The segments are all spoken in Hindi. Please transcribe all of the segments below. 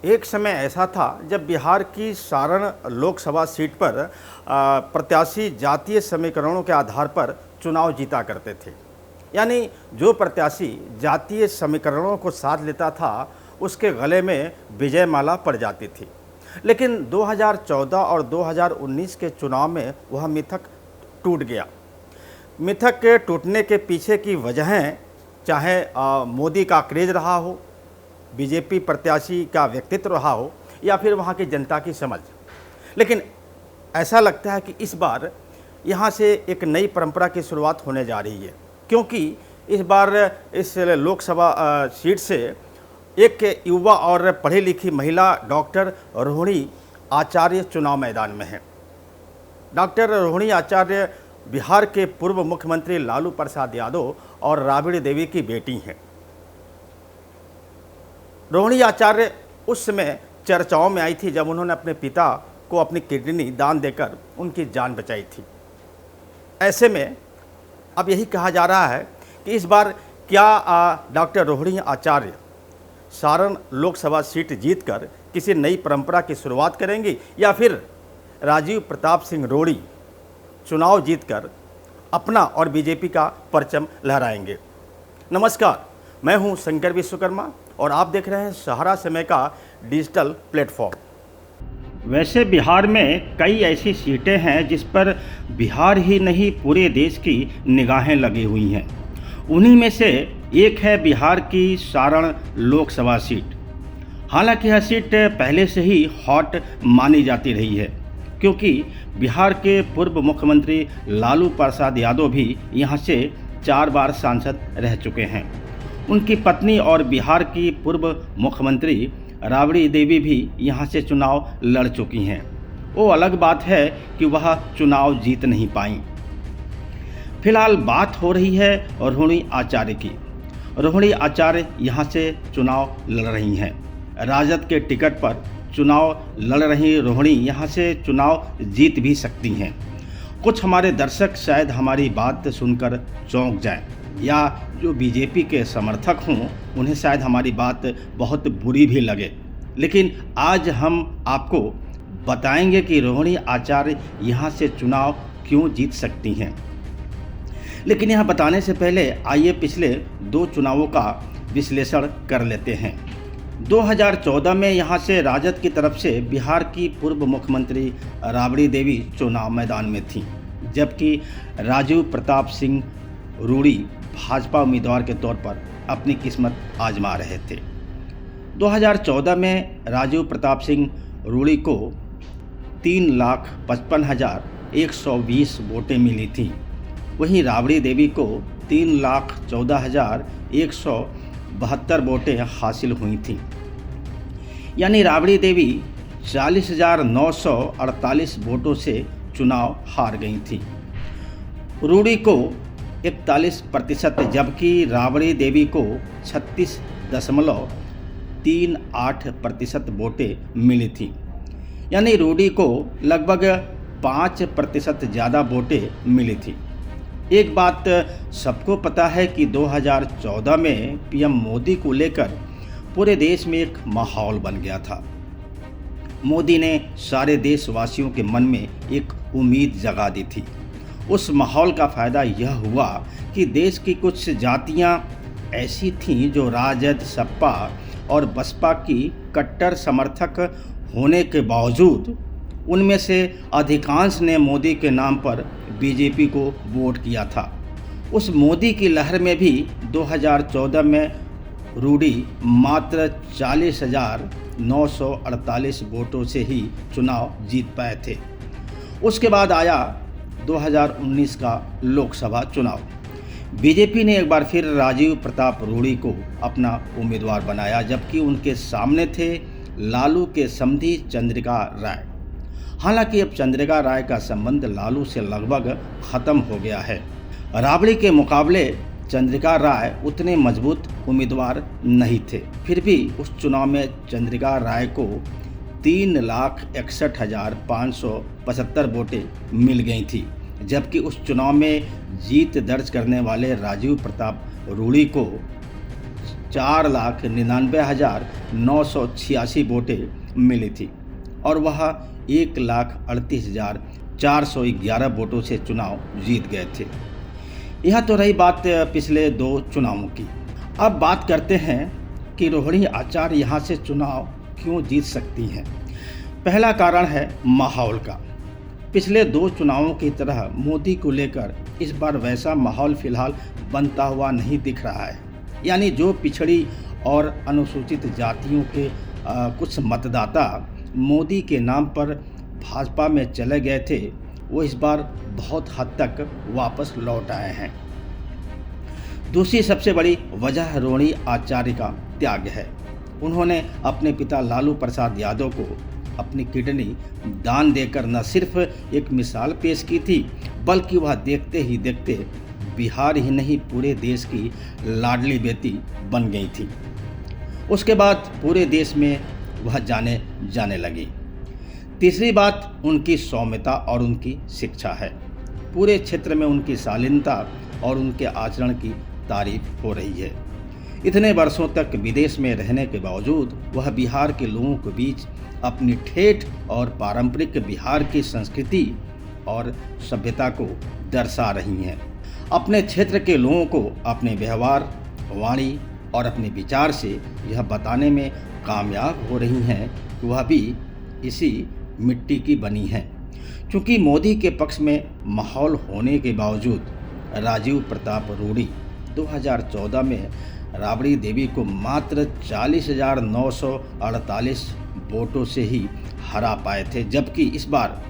एक समय ऐसा था जब बिहार की सारण लोकसभा सीट पर प्रत्याशी जातीय समीकरणों के आधार पर चुनाव जीता करते थे। यानी जो प्रत्याशी जातीय समीकरणों को साथ लेता था उसके गले में विजय माला पड़ जाती थी। लेकिन 2014 और 2019 के चुनाव में वह मिथक टूट गया। मिथक के टूटने के पीछे की वजहें चाहे मोदी का क्रेज रहा हो, बीजेपी प्रत्याशी का व्यक्तित्व रहा हो या फिर वहाँ की जनता की समझ, लेकिन ऐसा लगता है कि इस बार यहाँ से एक नई परंपरा की शुरुआत होने जा रही है, क्योंकि इस बार इस लोकसभा सीट से एक युवा और पढ़ी लिखी महिला डॉक्टर रोहिणी आचार्य चुनाव मैदान में हैं। डॉक्टर रोहिणी आचार्य बिहार के पूर्व मुख्यमंत्री लालू प्रसाद यादव और राबड़ी देवी की बेटी हैं। रोहिणी आचार्य उस समय चर्चाओं में आई थी जब उन्होंने अपने पिता को अपनी किडनी दान देकर उनकी जान बचाई थी। ऐसे में अब यही कहा जा रहा है कि इस बार क्या डॉक्टर रोहिणी आचार्य सारण लोकसभा सीट जीतकर किसी नई परंपरा की शुरुआत करेंगी या फिर राजीव प्रताप सिंह रूड़ी चुनाव जीतकर अपना और बीजेपी का परचम लहराएंगे। नमस्कार, मैं हूं शंकर विश्वकर्मा और आप देख रहे हैं सहारा समय का डिजिटल प्लेटफॉर्म। वैसे बिहार में कई ऐसी सीटें हैं जिस पर बिहार ही नहीं पूरे देश की निगाहें लगी हुई हैं। उन्हीं में से एक है बिहार की सारण लोकसभा सीट। हालांकि यह सीट पहले से ही हॉट मानी जाती रही है, क्योंकि बिहार के पूर्व मुख्यमंत्री लालू प्रसाद यादव भी यहाँ से 4 बार सांसद रह चुके हैं। उनकी पत्नी और बिहार की पूर्व मुख्यमंत्री राबड़ी देवी भी यहाँ से चुनाव लड़ चुकी हैं। वो अलग बात है कि वह चुनाव जीत नहीं पाईं। फिलहाल बात हो रही है रोहिणी आचार्य की। रोहिणी आचार्य यहाँ से चुनाव लड़ रही हैं। राजद के टिकट पर चुनाव लड़ रही रोहिणी यहाँ से चुनाव जीत भी सकती हैं। कुछ हमारे दर्शक शायद हमारी बात सुनकर चौंक जाएं, या जो बीजेपी के समर्थक हों उन्हें शायद हमारी बात बहुत बुरी भी लगे। लेकिन आज हम आपको बताएंगे कि रोहिणी आचार्य यहाँ से चुनाव क्यों जीत सकती हैं। लेकिन यह बताने से पहले आइए पिछले 2 चुनावों का विश्लेषण कर लेते हैं। 2014 में यहाँ से राजद की तरफ से बिहार की पूर्व मुख्यमंत्री राबड़ी देवी चुनाव मैदान में थीं, जबकि राजीव प्रताप सिंह रूड़ी भाजपा उम्मीदवार के तौर पर अपनी किस्मत आजमा रहे थे। 2014 में राजीव प्रताप सिंह रूड़ी को 3,55,120 वोटें मिली थीं। वहीं राबड़ी देवी को 3,14,172 वोटें हासिल हुई थीं। यानी राबड़ी देवी 40,948 वोटों से चुनाव हार गई थी। रूड़ी को 41%, जबकि राबड़ी देवी को 36.38% वोटें मिली थी। यानी रूड़ी को लगभग 5% ज़्यादा वोटें मिली थी। एक बात सबको पता है कि 2014 में पीएम मोदी को लेकर पूरे देश में एक माहौल बन गया था। मोदी ने सारे देशवासियों के मन में एक उम्मीद जगा दी थी। उस माहौल का फ़ायदा यह हुआ कि देश की कुछ जातियां ऐसी थीं जो राजद, सपा और बसपा की कट्टर समर्थक होने के बावजूद उनमें से अधिकांश ने मोदी के नाम पर बीजेपी को वोट किया था। उस मोदी की लहर में भी 2014 में रूड़ी मात्र 40,948 वोटों से ही चुनाव जीत पाए थे। उसके बाद आया 2019 का लोकसभा चुनाव। बीजेपी ने एक बार फिर राजीव प्रताप रूड़ी को अपना उम्मीदवार बनाया, जबकि उनके सामने थे लालू के समधी चंद्रिका राय। हालांकि अब चंद्रिका राय का संबंध लालू से लगभग ख़त्म हो गया है। राबड़ी के मुकाबले चंद्रिका राय उतने मजबूत उम्मीदवार नहीं थे। फिर भी उस चुनाव में चंद्रिका राय को 3,61,575 वोटें मिल गई थी, जबकि उस चुनाव में जीत दर्ज करने वाले राजीव प्रताप रूड़ी को 4,99,986 वोटें मिली थी और वह 1,38,411 वोटों से चुनाव जीत गए थे। यह तो रही बात पिछले 2 चुनावों की। अब बात करते हैं कि रोहिणी आचार्य यहाँ से चुनाव क्यों जीत सकती हैं। पहला कारण है माहौल का। पिछले 2 चुनावों की तरह मोदी को लेकर इस बार वैसा माहौल फिलहाल बनता हुआ नहीं दिख रहा है। यानी जो पिछड़ी और अनुसूचित जातियों के कुछ मतदाता मोदी के नाम पर भाजपा में चले गए थे, वो इस बार बहुत हद तक वापस लौट आए हैं। दूसरी सबसे बड़ी वजह रोहिणी आचार्य का त्याग है। उन्होंने अपने पिता लालू प्रसाद यादव को अपनी किडनी दान देकर न सिर्फ एक मिसाल पेश की थी, बल्कि वह देखते ही देखते बिहार ही नहीं पूरे देश की लाडली बेटी बन गई थी। उसके बाद पूरे देश में वह जाने लगी। तीसरी बात उनकी सौम्यता और उनकी शिक्षा है। पूरे क्षेत्र में उनकी शालीनता और उनके आचरण की तारीफ हो रही है। इतने वर्षों तक विदेश में रहने के बावजूद वह बिहार के लोगों के बीच अपनी ठेठ और पारंपरिक बिहार की संस्कृति और सभ्यता को दर्शा रही हैं। अपने क्षेत्र के लोगों को अपने व्यवहार, वाणी और अपने विचार से यह बताने में कामयाब हो रही हैं कि वह भी इसी मिट्टी की बनी हैं। क्योंकि मोदी के पक्ष में माहौल होने के बावजूद राजीव प्रताप रूडी 2014 में राबड़ी देवी को मात्र 40,948 वोटों से ही हरा पाए थे, जबकि इस बार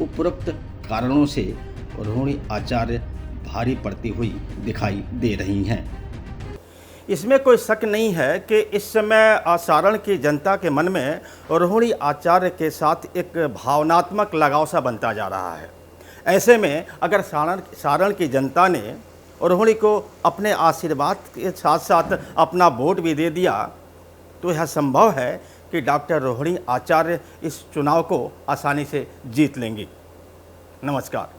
उपरोक्त कारणों से रोहिणी आचार्य भारी पड़ती हुई दिखाई दे रही हैं। इसमें कोई शक नहीं है कि इस समय सारण की जनता के मन में रोहिणी आचार्य के साथ एक भावनात्मक लगाव सा बनता जा रहा है। ऐसे में अगर सारण की जनता ने रोहिणी को अपने आशीर्वाद के साथ साथ अपना वोट भी दे दिया, तो यह संभव है कि डॉक्टर रोहिणी आचार्य इस चुनाव को आसानी से जीत लेंगी। नमस्कार।